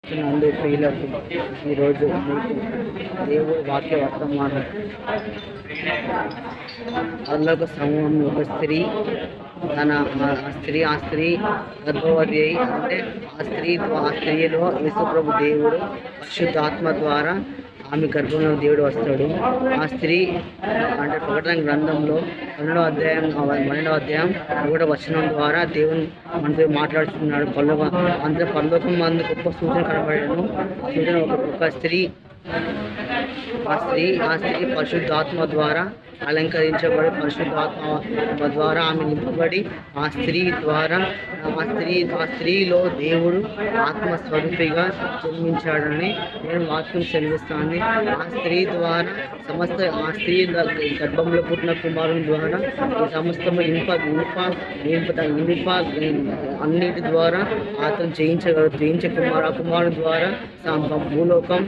నందు ప్రియులకు ఈరోజు మీకు దేవుడు వాక్య వర్తమానం. పరలోక సమూహంలో ఒక స్త్రీ ఆ స్త్రీ గర్భవతి అయి, అంటే ఆ స్త్రీలో యేసుప్రభు దేవుడు పరిశుద్ధాత్మ ద్వారా ఆమె గర్భంలో దేవుడు వస్తాడు. ఆ స్త్రీ అంటే ప్రకటన గ్రంథంలో 12వ అధ్యాయం 1వ వచనం ద్వారా దేవుని మనతో మాట్లాడుతున్నాడు. పరలోకం మందు గొప్ప సూచన కనబడను. సూచన ఒక స్త్రీ పరిశుద్ధాత్మ ద్వారా అలంకరించబడి, పరిశుద్ధాత్మ ద్వారా ఆమె నింపబడి, ఆ స్త్రీలో దేవుడు ఆత్మస్వరూపిగా జన్మించాడని నేను వాక్యం సెలవిస్తాను. ఆ స్త్రీ ద్వారా ఆ స్త్రీ గర్భంలో పుట్టిన కుమారుని ద్వారా ఈ సమస్తము ఇనుప అన్నిటి ద్వారా అతను జయించే కుమారుని ద్వారా భూలోకం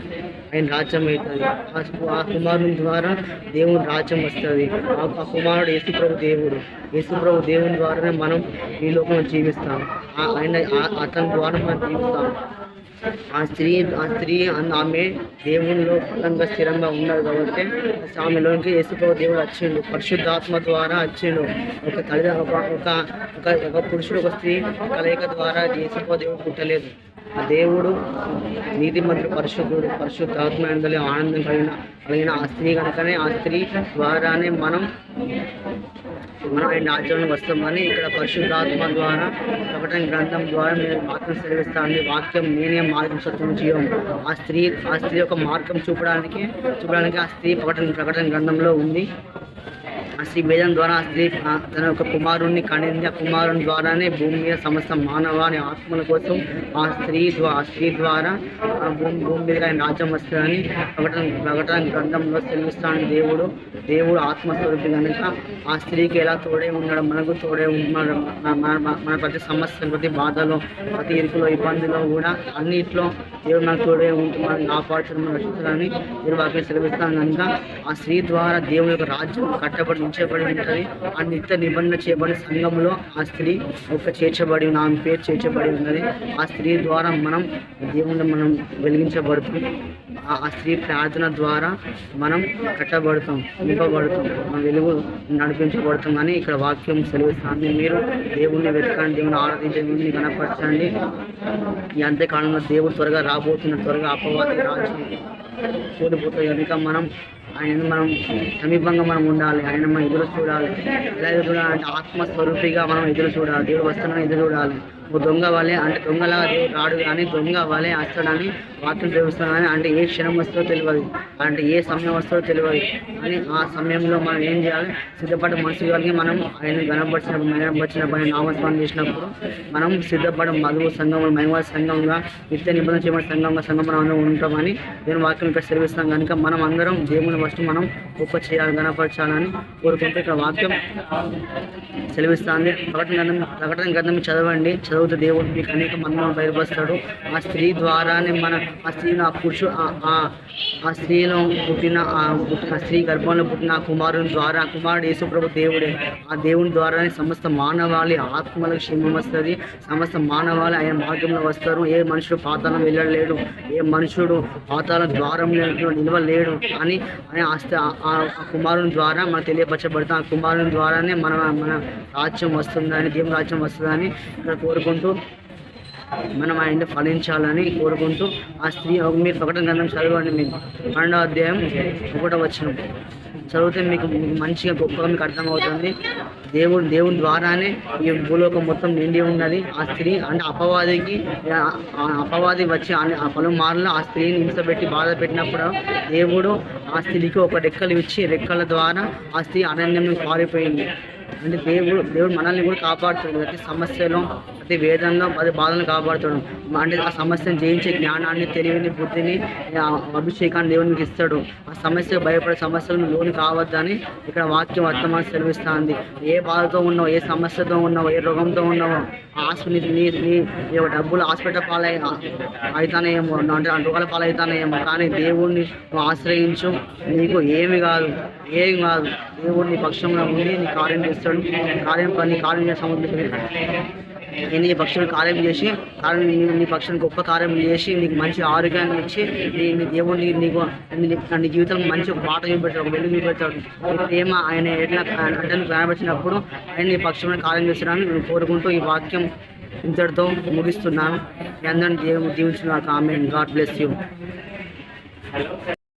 ఆయన రాజ్యం అవుతుంది. ఆ కుమారుని ద్వారా దేవుని రాజ్యం వస్తుంది. ఆ కుమారుడు యేసుప్రభు దేవుని ద్వారానే మనం ఈ లోకంలో జీవిస్తాం. అతని ద్వారా మనం జీవిస్తాం. ఆ స్త్రీ ఆమె దేవునిలో బలంగా స్థిరంగా ఉన్నది కాబట్టి ఆమెలోనికి యేసుప్రభు దేవుడు వచ్చిండు. పరిశుద్ధాత్మ ద్వారా వచ్చిండు. ఒక పురుషుడు ఒక స్త్రీ కలయిక ద్వారా యేసుప్రభు దేవుడు పుట్టలేదు. ఆ దేవుడు నీతిమంతుడు, పరిశుద్ధాత్మ అందులో ఆనందం కలిగిన ఆ స్త్రీ కనుకనే ఆ స్త్రీ ద్వారానే మనం ఆయన ఆచరణ వస్తామని ఇక్కడ పరిశుద్ధాత్మ ద్వారా ప్రకటన గ్రంథం ద్వారా నేను వాక్యం సెలవిస్తాను. వాక్యం నేనే మార్గం, సత్యం, జీవం. ఆ స్త్రీ యొక్క మార్గం చూపడానికి ఆ స్త్రీ ప్రకటన గ్రంథంలో ఉంది. ఆ స్త్రీ వేదం ద్వారా ఆ స్త్రీ తన యొక్క కుమారుణ్ణి కనింది. ఆ కుమారుని ద్వారానే భూమి మీద సమస్త మానవాని ఆత్మల కోసం ఆ స్త్రీ ద్వారా భూమి మీద ఆయన రాజ్యం వస్తుందని ప్రకటన గ్రంథంలో సెలవిస్తాను. దేవుడు ఆత్మస్వరూపి కనుక ఆ స్త్రీకి ఎలా తోడే ఉన్నాడు, మనకు తోడే ఉంటున్నాడు. మన ప్రతి సమస్య, ప్రతి బాధలో, ప్రతి ఇరుకులో, ఇబ్బందిలో కూడా అన్నిట్లో దేవుడు మనకు తోడే ఉంటున్నాడు. కాపాడుతున్నాడు, రక్షించాలని దేవుడు వాక్యం సెలవిస్తాను. కనుక ఆ స్త్రీ ద్వారా దేవుని యొక్క రాజ్యం కట్టబడి ఉంచబడి ఉంటుంది. ఆ నిత్య నిబంధన చేయబడిన సంఘంలో ఆ స్త్రీ చేర్చబడి ఆమె పేరు చేర్చబడి ఉన్నది. ఆ స్త్రీ ద్వారా మనం దేవుని మనం వెలిగించబడతాం. ఆ స్త్రీ ప్రార్థన ద్వారా మనం కట్టబడతాం, నింపబడతాం, మన వెలుగు నడిపించబడతాం అని ఇక్కడ వాక్యం సెలవిస్తాను. మీరు దేవుణ్ణి వెతకండి, దేవుని ఆరాధించండి, దేవుని కనపరచండి. ఈ అంత్యకాలంలో దేవుడు త్వరగా రాబోతున్న, త్వరగా అపవాది రాజ్యం కూలిపోతుంది కనుక మనం సమీపంగా మనం ఉండాలి. ఆయన మనం ఎదురు చూడాలి. ఎలా ఎదురు చూడాలి అంటే ఆత్మస్వరూపిగా మనం ఎదురు చూడాలి. దేవుడు వస్తున్నాను ఎదురు చూడాలి. దొంగ వాళ్ళే అంటే దొంగలాగా దేవుడు రాడు, కానీ దొంగ వాళ్ళే వస్తాడని వాక్యం తెలుస్తున్నాను. అంటే ఏ క్షణం వస్తుందో తెలియదు, అంటే ఏ సమయం వస్తుందో తెలియదు అని ఆ సమయంలో మనం ఏం చేయాలి? సిద్ధపడ్డ మనసు కలిగి మనం ఆయన గణపరిచినప్పుడు ఆయన నామస్మరణ చేసినప్పుడు మనం సిద్ధపడ మధువు సంఘం, మహిమ సంఘంగా, నిత్య నిబంధన చేయబడిన సంఘం మనం ఉంటామని నేను వాక్యం ఇక్కడ సెలవిస్తాం. కనుక మనం అందరం దేవుని ఫస్ట్ మనం గొప్ప చేయాలి, గణపరచాలని కోరుకుంటూ ఇక్కడ వాక్యం సెలవిస్తుంది. ప్రకటన గ్రంథం చదవండి. చదివితే దేవుడు మీకు అనేక మందిని బయలుపరుస్తాడు. ఆ స్త్రీ ద్వారానే ఆ స్త్రీలో పుట్టిన ఆ స్త్రీ గర్భంలో పుట్టిన ఆ కుమారుని ద్వారా, ఆ కుమారుడు యేసుప్రభు దేవుడే. ఆ దేవుని ద్వారానే సమస్త మానవాళి ఆత్మలకు క్షేమం వస్తుంది. సమస్త మానవాళి ఆయన మార్గంలో వస్తారు. ఏ మనుషుడు పాతాళం వెళ్ళలేడు, ఏ మనుషుడు పాతాళ ద్వారం నిలవలేడు అని ఆ కుమారుని ద్వారా మనకు తెలియపరచబడతాం. ఆ కుమారుని ద్వారానే మన రాజ్యం వస్తుందని, దేవుని రాజ్యం వస్తుందని ఇక్కడ కోరుకుంటూ మనం ఆయన ఫలించాలని కోరుకుంటూ ఆ స్త్రీ మీరు ప్రకటన గ్రంథం చదవండి. మీకు 12వ అధ్యాయం 1వ వచనం చదివితే మీకు మంచిగా గొప్పగా మీకు అర్థమవుతుంది. దేవుని ద్వారానే ఈ భూలోకం మొత్తం నిండి ఉన్నది. ఆ స్త్రీ అంటే అపవాది వచ్చి పలుమార్లు ఆ స్త్రీని హింసపెట్టి బాధ పెట్టినప్పుడు దేవుడు ఆ స్త్రీకి ఒక రెక్కలు ఇచ్చి, రెక్కల ద్వారా ఆ స్త్రీ అరణ్యం పారిపోయింది. అంటే దేవుడు మనల్ని కూడా కాపాడుతాడు. ప్రతి సమస్యలో, ప్రతి వేదంలో, ప్రతి బాధలను కాపాడుతాడు. అంటే ఆ సమస్యను జయించే జ్ఞానాన్ని, తెలివిని, బుద్ధిని, అభిషేకాన్ని దేవుడు మీకు ఇస్తాడు. ఆ సమస్యకు భయపడే సమస్యలను లోను కావద్దని ఇక్కడ వాక్యం వర్తమానం సెలవిస్తుంది. ఏ బాధతో ఉన్నావో, ఏ సమస్యతో ఉన్నావో, ఏ రోగంతో ఉన్నావో, నీ డబ్బులు హాస్పిటల్ అవుతానేమో, అంటే రోగాల పాలవుతానేమో, కానీ దేవుడిని నువ్వు ఆశ్రయించు. నీకు ఏమి కాదు. దేవుడు నీ పక్షంలో ఉండి నీ కార్యం చేస్తాడు. కార్యం చేసే నేను నీ పక్షులను కార్యం చేసి నీ పక్షులను గొప్ప కార్యం చేసి నీకు మంచి ఆరోగ్యాన్ని ఇచ్చి నీ దేవుడిని నీకు నీ జీవితం మంచి ఒక బాట చూపెట్టాడు, ఒక వెలుగు చూపెట్టాడు. నీ ప్రేమ ఆయన ఎట్లా అంటే ప్రయాణించినప్పుడు ఆయన నీ పక్షులను కార్యం చేస్తున్నాను నేను కోరుకుంటూ ఈ వాక్యం ఇంతటితో ముగిస్తున్నాను. మీ అందరిని దేవుడు దీవించిన ఆమేన్. God bless you.